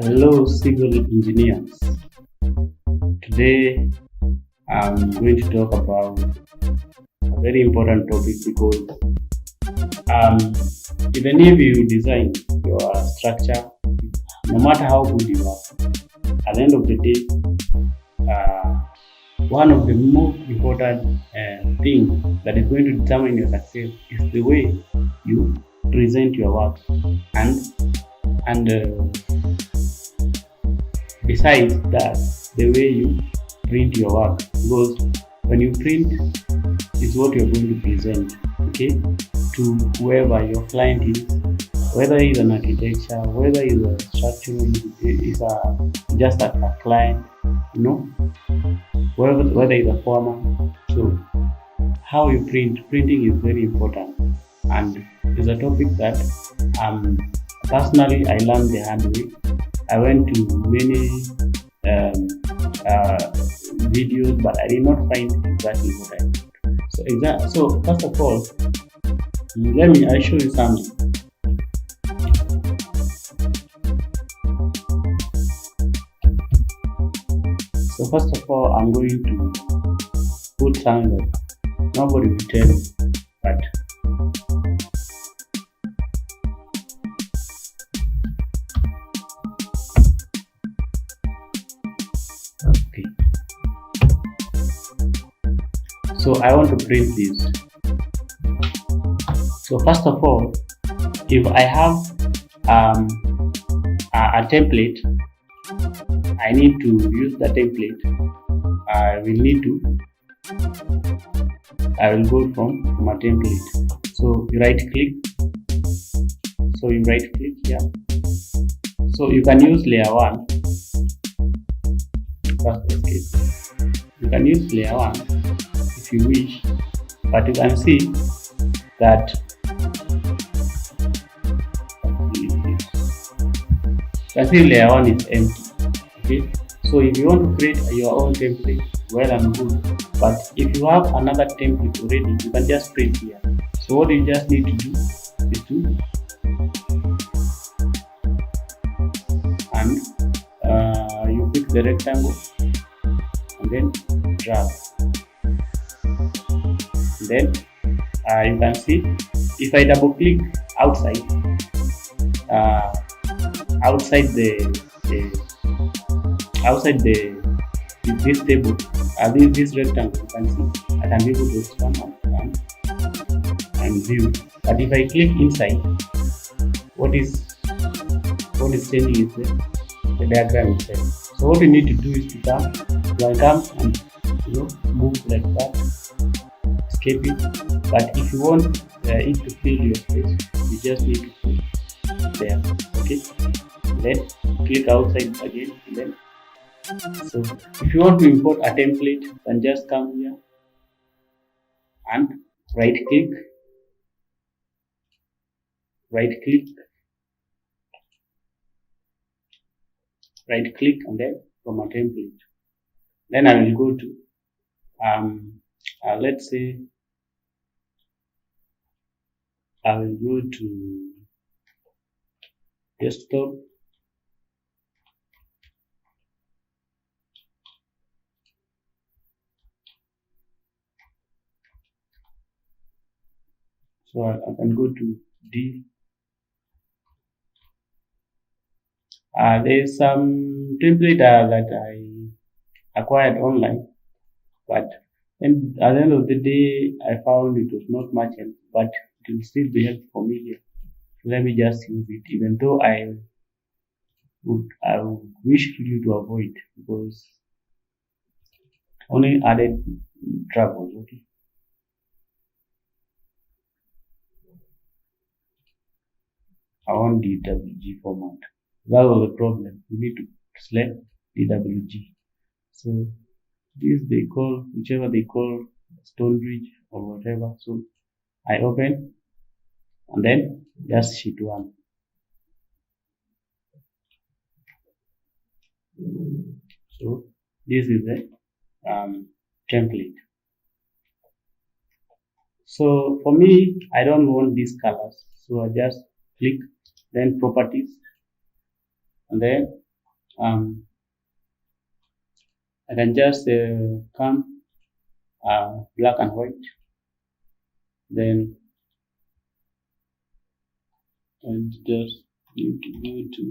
Hello, civil engineers. Today I'm going to talk about a very important topic because um, even if you design your structure, no matter how good you are, at the end of the day, uh, one of the most important things that is going to determine your success is the way you present your work and besides that, the way you print your work, because when you print is what you're going to present, okay, to whoever your client is, whether it's an architecture, whether it's a structural, is a just a client, you know, whether it's a farmer. So how you printing is very important, and it's a topic that personally I learned the hard way. I went to many um, videos, but I did not find exactly what I want. So first of all, I show you something. So first of all, I'm going to put something that nobody will tell me, but okay. So I want to print this. So first of all, if I have a template, I need to use the template. I will go from a template. So you right click. Yeah. So you can use layer 1. First escape. You can use layer 1 if you wish, but you can see that layer 1 is empty. Okay, so if you want to create your own template, well and good, but if you have another template already, you can just print here. So what you just need to do is to you pick the rectangle and then drag. Then you can see if I double click outside this table, this rectangle, you can see I can be able to expand and view. But if I click inside, what is changing is the diagram itself. So what you need to do is to come and move like that, escape it. But if you want it to fill your space, you just need to put there. Okay, then click outside again. Then so if you want to import a template, then just come here and right click, and then from a template. Then I will go to let's say I will go to desktop. So I can go to D. There's some template that I acquired online, but then at the end of the day, I found it was not much help, but it will still be helpful for me here. So let me just use it, even though I would wish you to avoid, because only added trouble. Okay. I want DWG format. That was the problem. You need to select DWG. So this they call, whichever they call, Stonebridge or whatever. So I open and then just sheet 1. So this is the template. So for me, I don't want these colors. So I just click, then properties, and then I can just come black and white. Then I just need to go to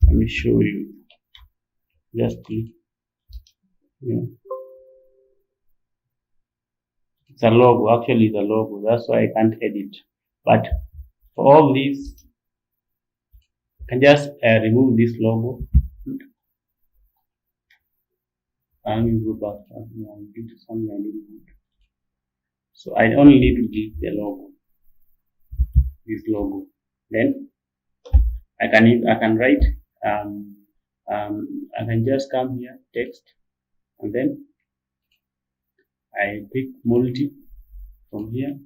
let me show you. Just click. Yeah. It's a logo. Actually, it's a logo. That's why I can't edit. But for all these, I can just remove this logo. And go back and do something I didn't want. So I only need to delete the logo. This logo. Then I can write. I can just come here, text, and then I pick multi from here,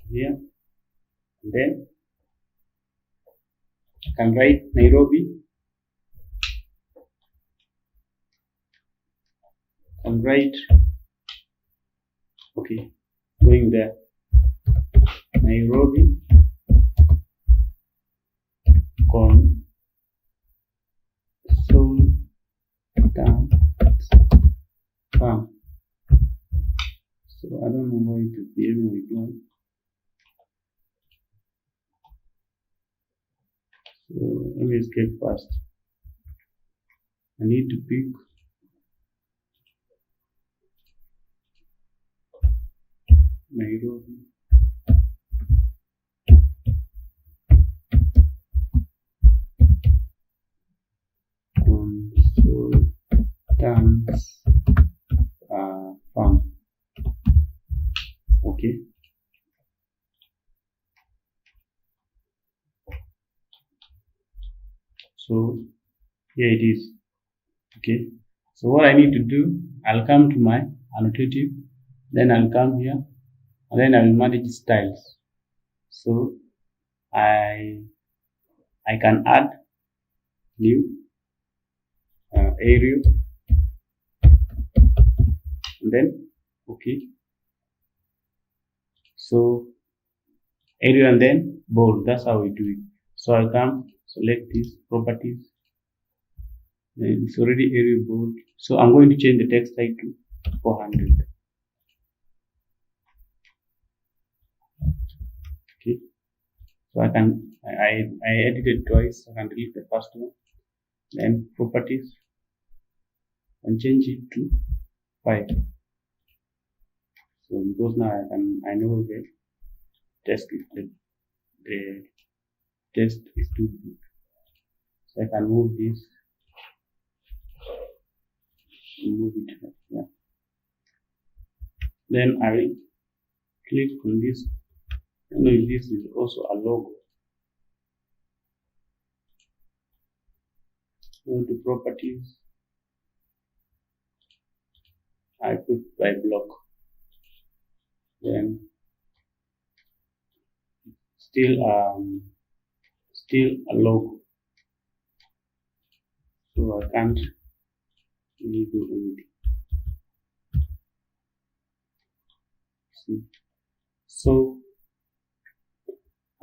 and then I can write Nairobi, and write, okay, going there, Nairobi, farm. So I don't know why it is behaving like that. So let me escape first. I need to pick Nairobi. Consultants farm. Okay. So here it is. Okay. So what I need to do, I'll come to my annotative, then I'll come here, and then I will manage styles. So I can add new area, and then okay. So area and then bold. That's how we do it. So I'll come, select this properties. It's already area bold. So I'm going to change the text height to 400. Okay. So I edited twice. I can delete the first one. Then properties and change it to 5. So because now I know the text is too big. So I can move this. Move it here. Yeah. Then I will click on this. I know this is also a logo. Go to properties. I put by block. Then still a logo. So I can't really do anything. See. So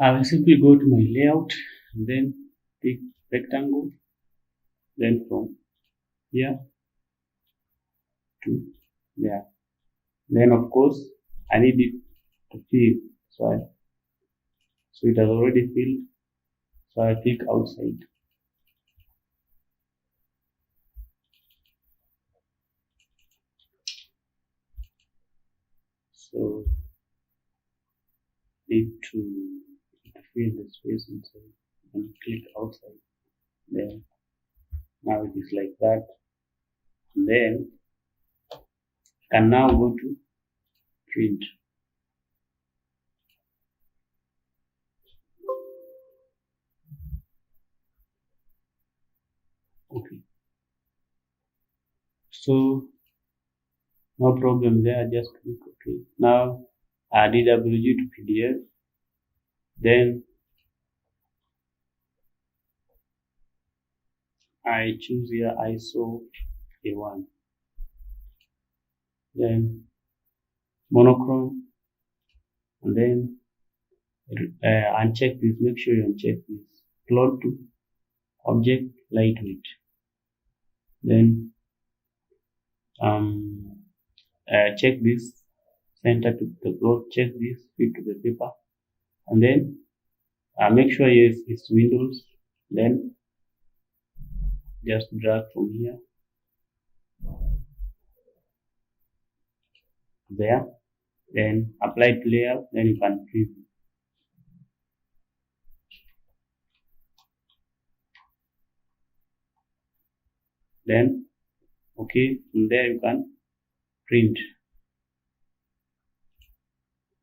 I will simply go to my layout and then pick rectangle. Then from here to there. Then of course I need it to fill. So it has already filled. So I click outside. So need to fill the space inside and click outside. Then now it is like that. And then I can now go to print. Okay. So no problem there, just click OK. Now DWG to PDF. Then I choose here ISO A1. Then monochrome, and then uncheck this. Make sure you uncheck this. plot to object lightweight. Then check this center to the plot, check this fit to the paper, and then make sure yes it's Windows. Then just drag from here there, then apply to layout, then you can preview. Then okay, from there you can print.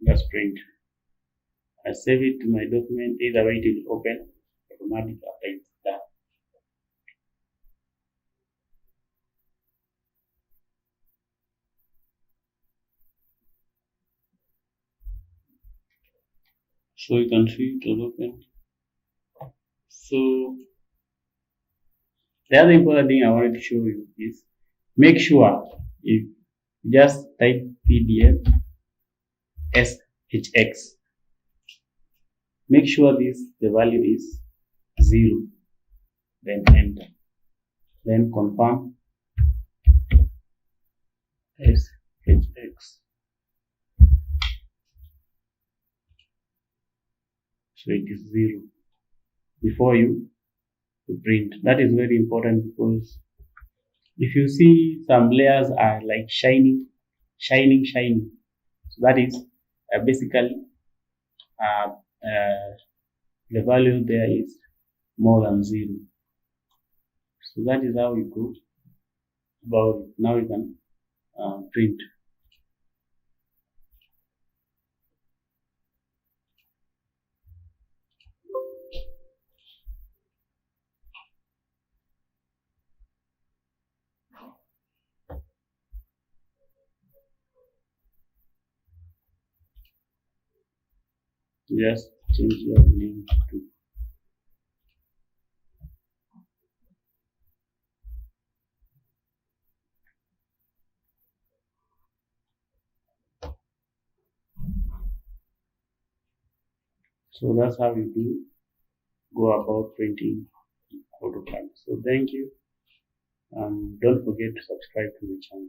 Just print. I save it to my document, either way it will open automatically after it's done. So you can see it will open. So the other important thing I wanted to show you is make sure if you just type PDF SHX, make sure the value is 0, then enter, then confirm SHX. So it is 0 before you print. That is very important, because if you see some layers are like shining, so that is basically the value there is more than 0. So that is how you go about it. Now you can print. Just change your name to so that's how you do go about printing AutoCAD. So thank you. Don't forget to subscribe to my channel.